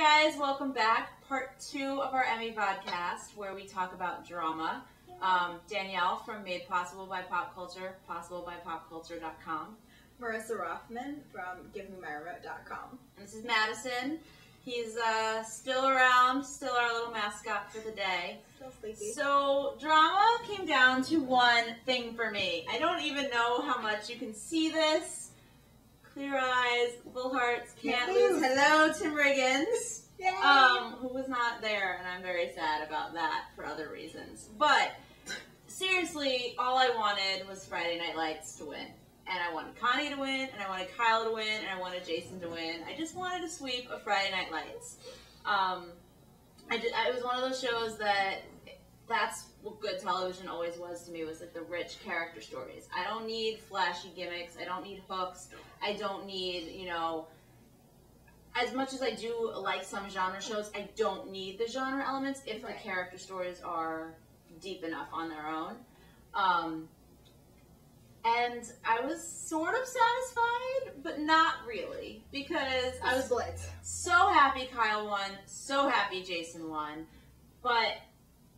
guys, welcome back. Part 2 of our Emmy podcast, where we talk about drama. Danielle from Made Possible by Pop Culture, possiblebypopculture.com. Marisa Roffman from GiveMeMyRemote.com. And this is Madison. He's still around, still our little mascot for the day. Still sleepy. So, drama came down to one thing for me. I don't even know how much you can see this. Clear eyes, full hearts, can't lose. Hello, Tim Riggins. Who was not there, and I'm very sad about that for other reasons. But, seriously, all I wanted was Friday Night Lights to win. And I wanted Connie to win, and I wanted Kyle to win, and I wanted Jason to win. I just wanted a sweep of Friday Night Lights. It was one of those shows that's what good television always was to me, was like the rich character stories. I don't need flashy gimmicks. I don't need hooks. I don't need, as much as I do like some genre shows, I don't need the genre elements if the character stories are deep enough on their own. And I was sort of satisfied, but not really, because I was so happy Kyle won, so happy Jason won, but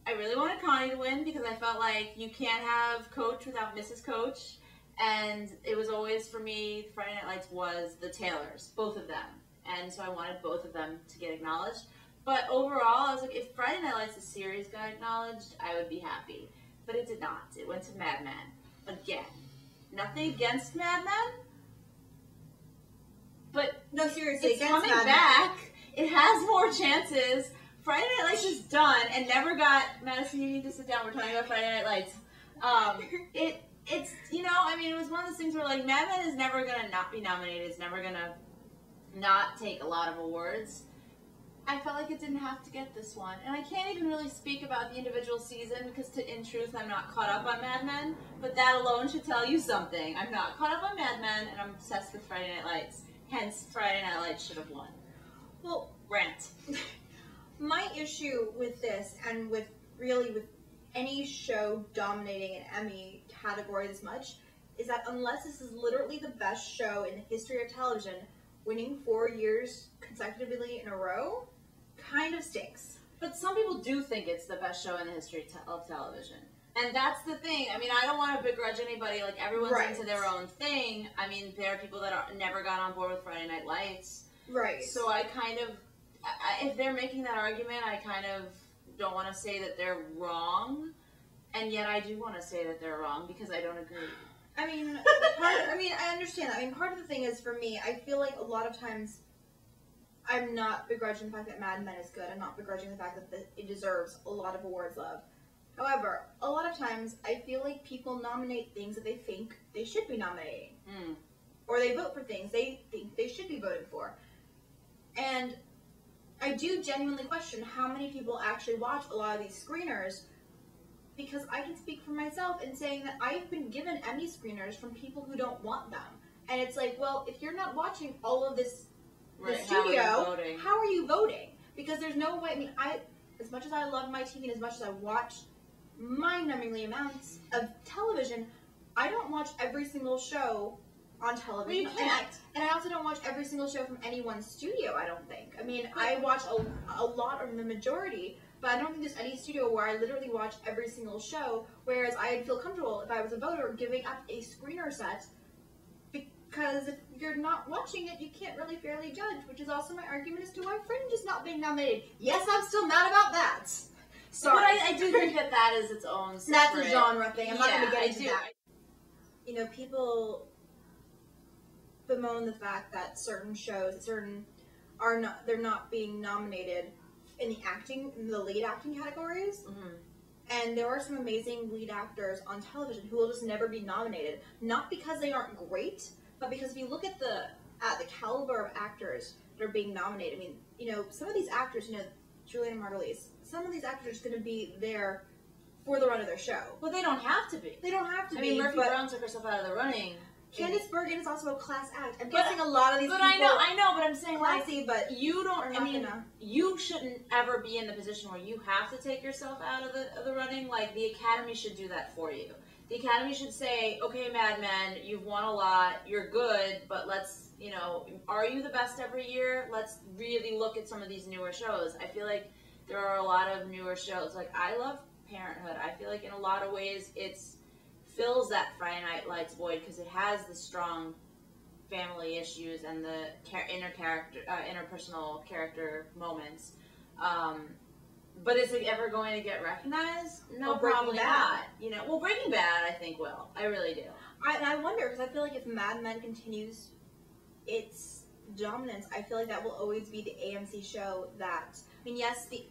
I really wanted Connie to win because I felt like you can't have Coach without Mrs. Coach, and it was always, for me, Friday Night Lights was the Taylors, both of them, and so I wanted both of them to get acknowledged. But overall, I was like, if Friday Night Lights, the series, got acknowledged, I would be happy. But it did not. It went to Mad Men. Again. Nothing against Mad Men, but no, seriously, it's coming back. It has more chances. Friday Night Lights is done and never got. Madison, you need to sit down. We're talking about Friday Night Lights. It's it was one of those things where like Mad Men is never gonna not be nominated. It's never gonna not take a lot of awards. I felt like it didn't have to get this one. And I can't even really speak about the individual season because, in truth, I'm not caught up on Mad Men. But that alone should tell you something. I'm not caught up on Mad Men, and I'm obsessed with Friday Night Lights. Hence, Friday Night Lights should have won. Well, rant. My issue with this, and with any show dominating an Emmy category this much, is that unless this is literally the best show in the history of television, winning 4 years consecutively in a row kind of stinks. But some people do think it's the best show in the history of television. And that's the thing. I mean, I don't want to begrudge anybody. Like, everyone's into their own thing. I mean, there are people that never got on board with Friday Night Lights. Right. So I kind of, if they're making that argument, I kind of don't want to say that they're wrong. And yet I do want to say that they're wrong because I don't agree. I mean, I understand that. I mean, part of the thing is, for me, I feel like a lot of times I'm not begrudging the fact that Mad Men is good. I'm not begrudging the fact that it deserves a lot of awards love. However, a lot of times I feel like people nominate things that they think they should be nominating. Or they vote for things they think they should be voting for. And I do genuinely question how many people actually watch a lot of these screeners, because I can speak for myself in saying that I've been given Emmy screeners from people who don't want them. And it's like, well, if you're not watching all of this the studio, how are you voting? Because there's no way, I mean, as much as I love my TV and as much as I watch mind-numbingly amounts of television, I don't watch every single show on television. Well, you can't. And I also don't watch every single show from any one studio, I don't think. I mean, I watch a lot of the majority, but I don't think there's any studio where I literally watch every single show, whereas I'd feel comfortable if I was a voter giving up a screener set, because if you're not watching it, you can't really fairly judge, which is also my argument as to why Fringe is not being nominated. Yes, I'm still mad about that. Sorry. But I do think that is its own separate... That's a genre thing. I'm not going to get into that. People bemoan the fact that certain shows, they're not being nominated in the lead acting categories. And there are some amazing lead actors on television who will just never be nominated, not because they aren't great, but because if you look at the caliber of actors that are being nominated, I mean, some of these actors, Julian Margulies, some of these actors are going to be there for the run of their show. Well, they don't have to be. They don't have to be. I mean, Murphy Brown took herself out of the running. Candice Bergen is also a class act. I'm guessing a lot of these people... I know, but I'm saying, classy, but you shouldn't ever be in the position where you have to take yourself out of the running. Like, the Academy should do that for you. The Academy should say, okay, Mad Men, you've won a lot, you're good, but let's, You know, are you the best every year? Let's really look at some of these newer shows. I feel like there are a lot of newer shows. Like, I love Parenthood. I feel like in a lot of ways it's fills that Friday Night Lights void because it has the strong family issues and the interpersonal character moments. But is it ever going to get recognized? No, probably not. You know, well, Breaking Bad, I think will. I really do. I wonder, because I feel like if Mad Men continues its dominance, I feel like that will always be the AMC show that, I mean, yes, the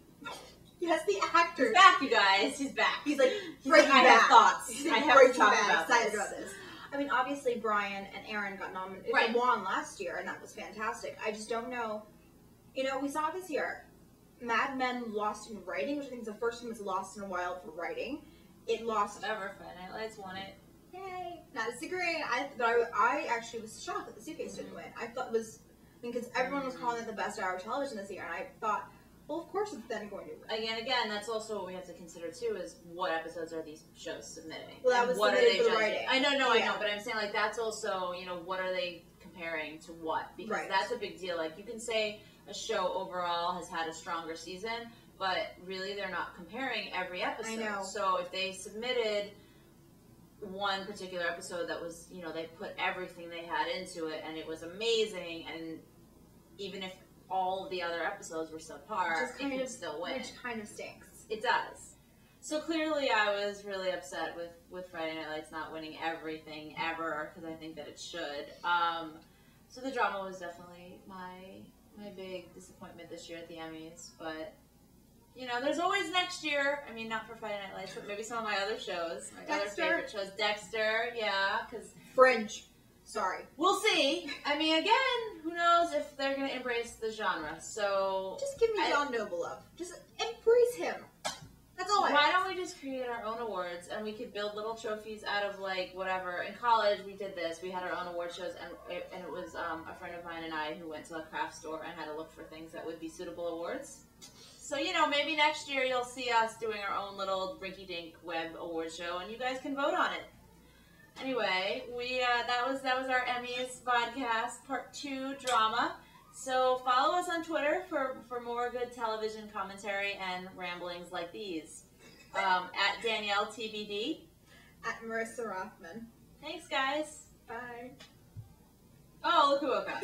actor. He's back, you guys. He's back. He's like, Breaking Bad. I have thoughts. I have to talk about this. I mean, obviously, Brian and Aaron got nominated. Right. They won last year, and that was fantastic. I just don't know. You know, we saw this year. Mad Men lost in writing, which I think is the first time it's lost in a while for writing. It lost. Whatever, Friday Night Lights won it. Yay! Not disagreeing. I actually was shocked that The Suitcase didn't win. I thought it was, because everyone was calling it the best hour of television this year, and I thought, well, of course it's then going to win. Again, that's also what we have to consider too: is what episodes are these shows submitting? Well, that was what submitted are they for the judging? writing. I know, but I'm saying like that's also, you know, what are they comparing to what? Because that's a big deal. Like, you can say a show overall has had a stronger season, but really they're not comparing every episode. I know. So if they submitted one particular episode that was, you know, they put everything they had into it and it was amazing, and even if all of the other episodes were subpar, it could still win. Which kind of stinks. It does. So clearly I was really upset with Friday Night Lights not winning everything ever, because I think that it should. So the drama was definitely my big disappointment this year at the Emmys, but you know, there's always next year. I mean, not for Friday Night Lights, but maybe some of my other shows, my other favorite shows. Dexter, yeah, because Fringe. Sorry. We'll see. I mean, again, who knows if they're going to embrace the genre. So just give me John Noble love. Just embrace him. That's all I Why don't we just create our own awards, and we could build little trophies out of, like, whatever. In college, we did this. We had our own award shows, and it was a friend of mine and I who went to a craft store and had to look for things that would be suitable awards. So, you know, maybe next year you'll see us doing our own little rinky-dink web award show, and you guys can vote on it. Anyway, that was our Emmys podcast, part 2 drama. So follow us on Twitter for more good television commentary and ramblings like these. At Danielle TBD. At Marisa Roffman. Thanks, guys. Bye. Oh, look who woke up.